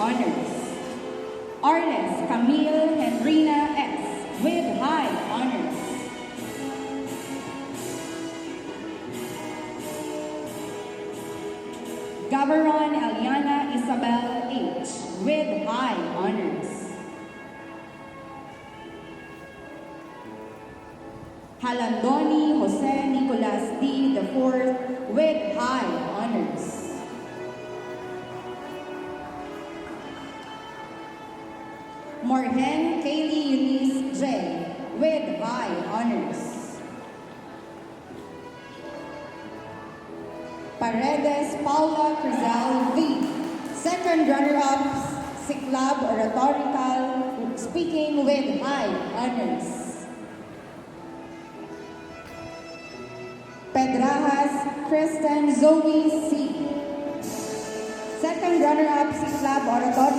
honors. Arles Camille Henrina S. with high honors. Gabaron Eliana Isabel H. with high honors. Halandoni Jose Nicolas D. IV with high honors. Morhen Kaylee Eunice J. with high honors. Paredes Paula Crizel V. Second runner-up Siklab Rhetorical Speaking with high honors. Pedrajas Kristen Zoe C. Second runner-up Siklab Oratorical